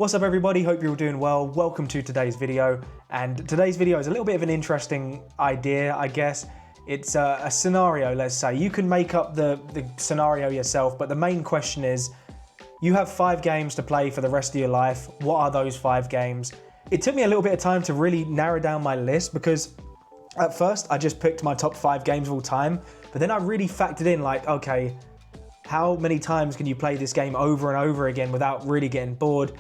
What's up everybody, hope you're all doing well. Welcome to today's video. And today's video is a little bit of an interesting idea, I guess. It's a scenario, let's say. You can make up the scenario yourself, but the main question is, you have 5 games to play for the rest of your life. What are those 5 games? It took me a little bit of time to really narrow down my list because at first I just picked my top 5 games of all time, but then I really factored in like, okay, how many times can you play this game over and over again without really getting bored?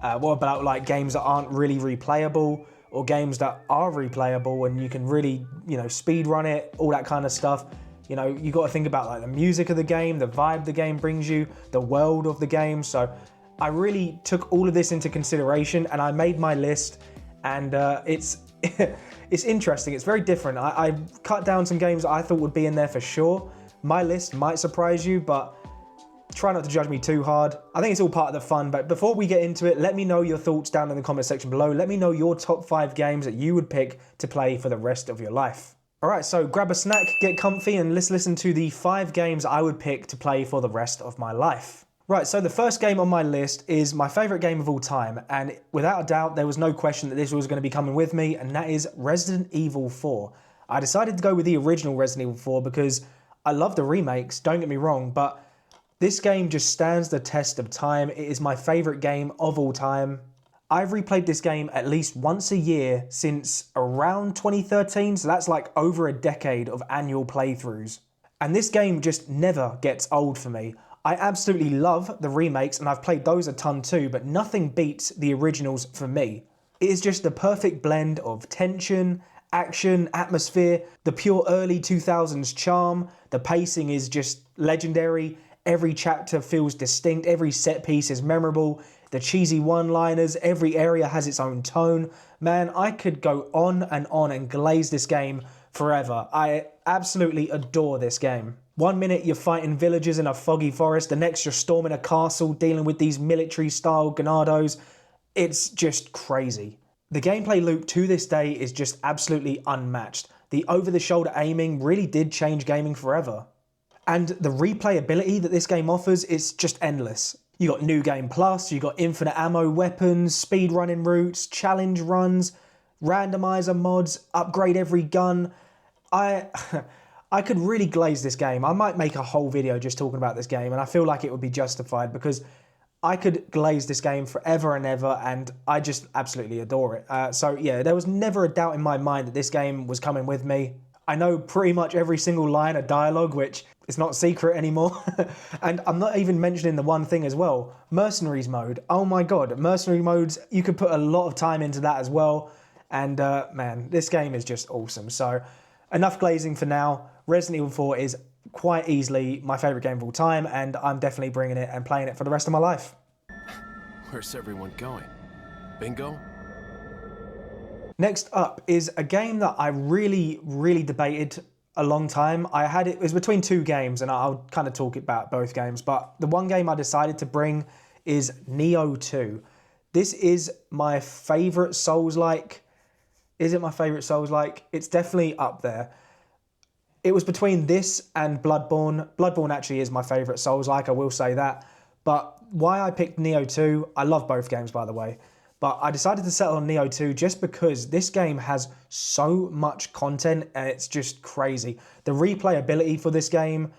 What about like games that aren't really replayable or games that are replayable and you can really, speed run it, all that kind of stuff. You got to think about like the music of the game, the vibe the game brings you, the world of the game. So I really took all of this into consideration and I made my list, and it's it's interesting. It's very different. I cut down some games that I thought would be in there for sure. My list might surprise you, but try not to judge me too hard. I think it's all part of the fun, but before we get into it, let me know your thoughts down in the comment section below. Let me know your top 5 games that you would pick to play for the rest of your life. Alright, so grab a snack, get comfy, and let's listen to the 5 games I would pick to play for the rest of my life. Right, so the first game on my list is my favourite game of all time, and without a doubt, there was no question that this was going to be coming with me, and that is Resident Evil 4. I decided to go with the original Resident Evil 4 because I love the remakes, don't get me wrong, but this game just stands the test of time. It is my favourite game of all time. I've replayed this game at least once a year since around 2013, so that's like over a decade of annual playthroughs. And this game just never gets old for me. I absolutely love the remakes, and I've played those a ton too, but nothing beats the originals for me. It is just the perfect blend of tension, action, atmosphere, the pure early 2000s charm. The pacing is just legendary. Every chapter feels distinct, every set piece is memorable, the cheesy one-liners, every area has its own tone. Man, I could go on and glaze this game forever. I absolutely adore this game. One minute you're fighting villagers in a foggy forest, the next you're storming a castle dealing with these military-style ganados. It's just crazy. The gameplay loop to this day is just absolutely unmatched. The over-the-shoulder aiming really did change gaming forever. And the replayability that this game offers is just endless. You got New Game Plus, you got infinite ammo, weapons, speed running routes, challenge runs, randomizer mods, upgrade every gun. I could really glaze this game. I might make a whole video just talking about this game, and I feel like it would be justified because I could glaze this game forever and ever, and I just absolutely adore it. So yeah, there was never a doubt in my mind that this game was coming with me. I know pretty much every single line of dialogue, which is not secret anymore. And I'm not even mentioning the one thing as well, Mercenaries mode. Oh my god, Mercenary modes, you could put a lot of time into that as well. And man, this game is just awesome. So enough glazing for now. Resident Evil 4 is quite easily my favourite game of all time, and I'm definitely bringing it and playing it for the rest of my life. Where's everyone going? Bingo? Next up is a game that I really debated a long time. It was between 2 games, and I'll kind of talk about both games, but the one game I decided to bring is Nioh 2. This is my favourite Souls-like. Is it my favourite Souls-like? It's definitely up there. It was between this and Bloodborne. Bloodborne actually is my favourite Souls-like, I will say that. But why I picked Nioh 2, I love both games by the way, but I decided to settle on Nioh 2 just because this game has so much content and it's just crazy. The replayability for this game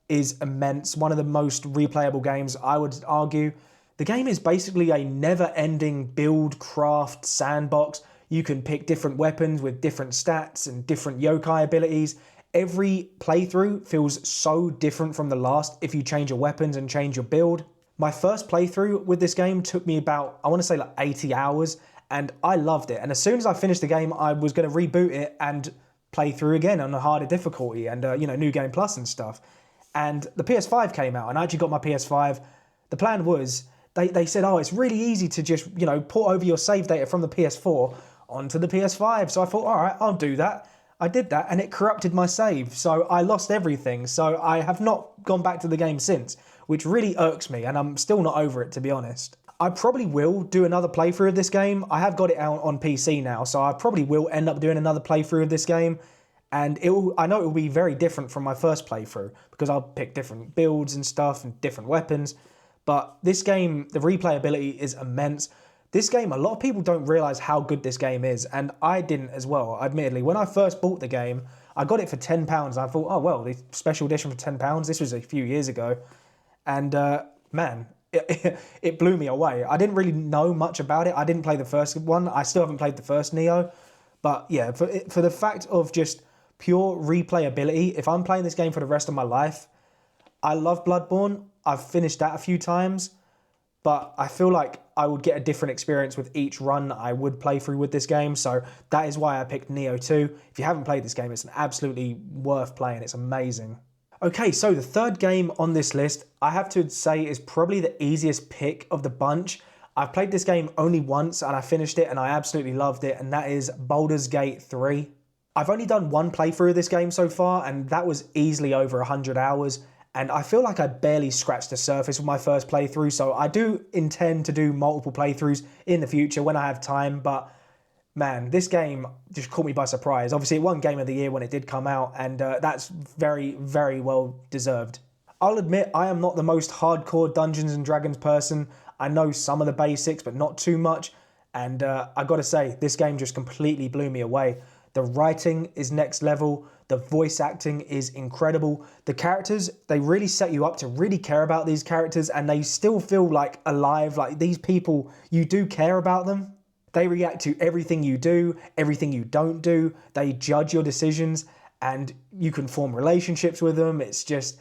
is immense. One of the most replayable games, I would argue. The game is basically a never-ending build, craft, sandbox. You can pick different weapons with different stats and different yokai abilities. Every playthrough feels so different from the last if you change your weapons and change your build. My first playthrough with this game took me about, I want to say like 80 hours, and I loved it. And as soon as I finished the game, I was going to reboot it and play through again on a harder difficulty and, New Game Plus and stuff. And the PS5 came out, and I actually got my PS5. The plan was, they said, oh, it's really easy to just, port over your save data from the PS4 onto the PS5. So I thought, all right, I'll do that. I did that, and it corrupted my save, so I lost everything. So I have not gone back to the game since, which really irks me, and I'm still not over it, to be honest. I probably will do another playthrough of this game. I have got it out on PC now, so I probably will end up doing another playthrough of this game, and I know it will be very different from my first playthrough, because I'll pick different builds and stuff, and different weapons, but this game, the replayability is immense. This game, a lot of people don't realise how good this game is, and I didn't as well, admittedly. When I first bought the game, I got it for £10, and I thought, oh well, the special edition for £10, this was a few years ago, and man, it blew me away. I didn't really know much about it. I didn't play the first one. I still haven't played the first Neo, but yeah, for the fact of just pure replayability, if I'm playing this game for the rest of my life, I love Bloodborne. I've finished that a few times, but I feel like I would get a different experience with each run I would play through with this game. So that is why I picked Neo 2. If you haven't played this game, it's absolutely worth playing. It's amazing. Okay, so the third game on this list, I have to say is probably the easiest pick of the bunch. I've played this game only once and I finished it and I absolutely loved it, and that is Baldur's Gate 3. I've only done one playthrough of this game so far, and that was easily over 100 hours. And I feel like I barely scratched the surface with my first playthrough, so I do intend to do multiple playthroughs in the future when I have time, but man, this game just caught me by surprise. Obviously, it won Game of the Year when it did come out, and that's very, very well deserved. I'll admit, I am not the most hardcore Dungeons & Dragons person. I know some of the basics, but not too much, and I gotta say, this game just completely blew me away. The writing is next level. The voice acting is incredible. The characters, they really set you up to really care about these characters, and they still feel like alive, like these people, you do care about them. They react to everything you do, everything you don't do. They judge your decisions, and you can form relationships with them. It's just,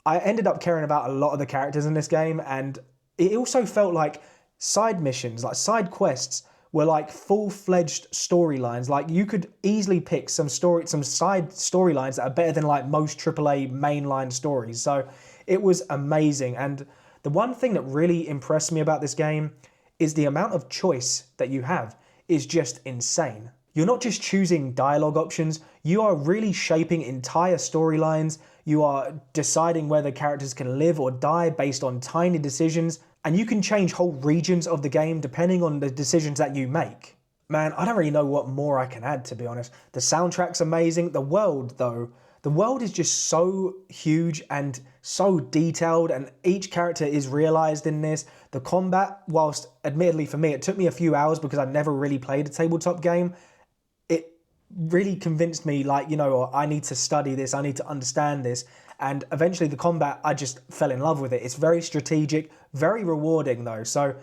I ended up caring about a lot of the characters in this game, and it also felt like side missions, like side quests, were like full-fledged storylines. Like you could easily pick some side storylines that are better than like most AAA mainline stories. So it was amazing. And the one thing that really impressed me about this game is the amount of choice that you have is just insane. You're not just choosing dialogue options, you are really shaping entire storylines. You are deciding whether characters can live or die based on tiny decisions, and you can change whole regions of the game depending on the decisions that you make. Man, I don't really know what more I can add, to be honest. The soundtrack's amazing. The world, though, the world is just so huge and so detailed, and each character is realised in this. The combat, whilst admittedly for me, it took me a few hours because I've never really played a tabletop game, it really convinced me, like, you know, I need to study this, I need to understand this. And eventually the combat, I just fell in love with it. It's very strategic, very rewarding though. So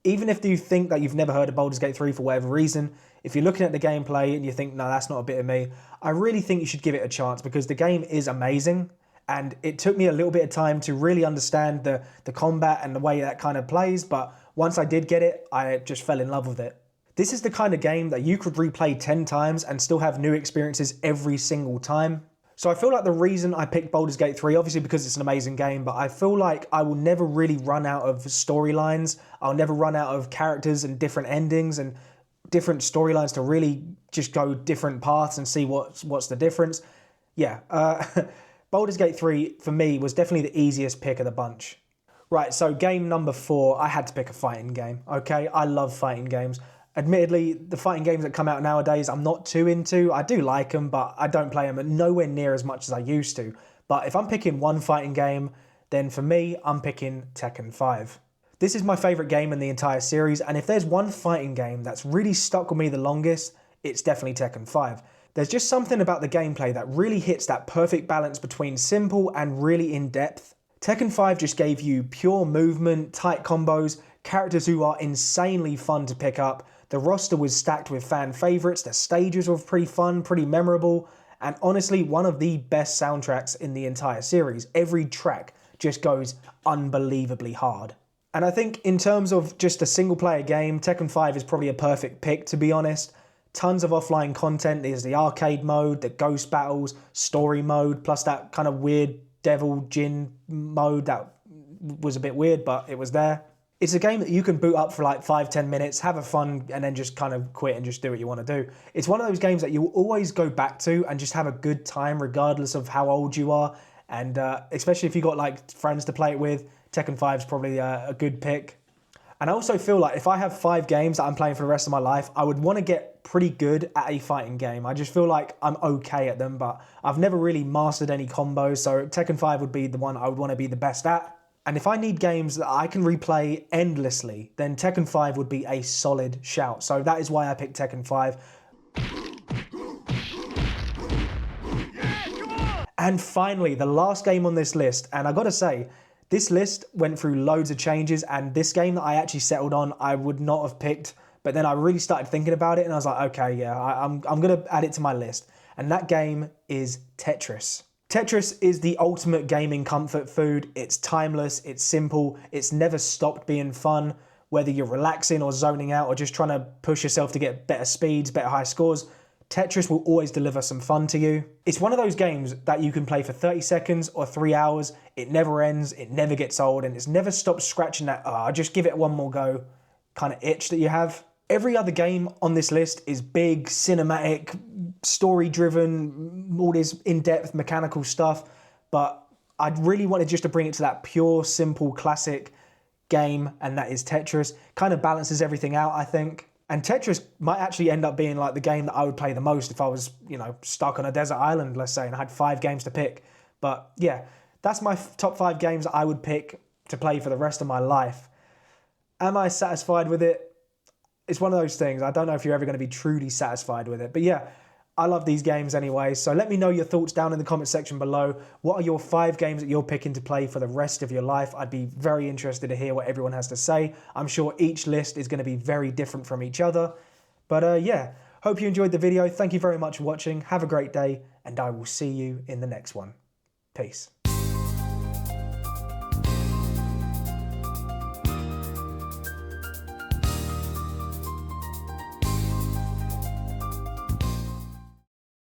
even if you think that you've never heard of Baldur's Gate 3 for whatever reason, if you're looking at the gameplay and you think, no, that's not a bit of me, I really think you should give it a chance because the game is amazing. And it took me a little bit of time to really understand the combat and the way that kind of plays. But once I did get it, I just fell in love with it. This is the kind of game that you could replay 10 times and still have new experiences every single time. So I feel like the reason I picked Baldur's Gate 3, obviously because it's an amazing game, but I feel like I will never really run out of storylines. I'll never run out of characters and different endings and different storylines to really just go different paths and see what's the difference. Yeah, Baldur's Gate 3 for me was definitely the easiest pick of the bunch. Right, so game number 4, I had to pick a fighting game, okay? I love fighting games. Admittedly, the fighting games that come out nowadays, I'm not too into. I do like them, but I don't play them nowhere near as much as I used to. But if I'm picking one fighting game, then for me, I'm picking Tekken 5. This is my favourite game in the entire series, and if there's one fighting game that's really stuck with me the longest, it's definitely Tekken 5. There's just something about the gameplay that really hits that perfect balance between simple and really in-depth. Tekken 5 just gave you pure movement, tight combos, characters who are insanely fun to pick up. The roster was stacked with fan favourites, the stages were pretty fun, pretty memorable, and honestly, one of the best soundtracks in the entire series. Every track just goes unbelievably hard. And I think in terms of just a single player game, Tekken 5 is probably a perfect pick, to be honest. Tons of offline content. There's the arcade mode, the ghost battles, story mode, plus that kind of weird devil Jin mode that was a bit weird, but it was there. It's a game that you can boot up for like 5-10 minutes, have a fun, and then just kind of quit and just do what you want to do. It's one of those games that you will always go back to and just have a good time regardless of how old you are. And especially if you got like friends to play it with, Tekken 5 is probably a good pick. And I also feel like if I have 5 games that I'm playing for the rest of my life, I would want to get pretty good at a fighting game. I just feel like I'm okay at them, but I've never really mastered any combos, so Tekken 5 would be the one I would want to be the best at. And if I need games that I can replay endlessly, then Tekken 5 would be a solid shout. So that is why I picked Tekken 5. And finally, the last game on this list, and I gotta say, this list went through loads of changes, and this game that I actually settled on, I would not have picked, but then I really started thinking about it, and I was like, okay, yeah, I'm gonna add it to my list. And that game is Tetris. Tetris is the ultimate gaming comfort food. It's timeless, it's simple, it's never stopped being fun, whether you're relaxing or zoning out or just trying to push yourself to get better speeds, better high scores. Tetris will always deliver some fun to you. It's one of those games that you can play for 30 seconds or 3 hours. It never ends, it never gets old, and it's never stopped scratching that, I'll just give it one more go kind of itch that you have. Every other game on this list is big, cinematic, story-driven, all this in-depth mechanical stuff, but I really wanted just to bring it to that pure, simple, classic game, and that is Tetris. Kind of balances everything out, I think. And Tetris might actually end up being like the game that I would play the most if I was, you know, stuck on a desert island, let's say, and I had 5 games to pick. But yeah, that's my top 5 games that I would pick to play for the rest of my life. Am I satisfied with it? It's one of those things. I don't know if you're ever going to be truly satisfied with it. But yeah, I love these games anyway. So let me know your thoughts down in the comment section below. What are your 5 games that you're picking to play for the rest of your life? I'd be very interested to hear what everyone has to say. I'm sure each list is going to be very different from each other. But yeah, hope you enjoyed the video. Thank you very much for watching. Have a great day, and I will see you in the next one. Peace.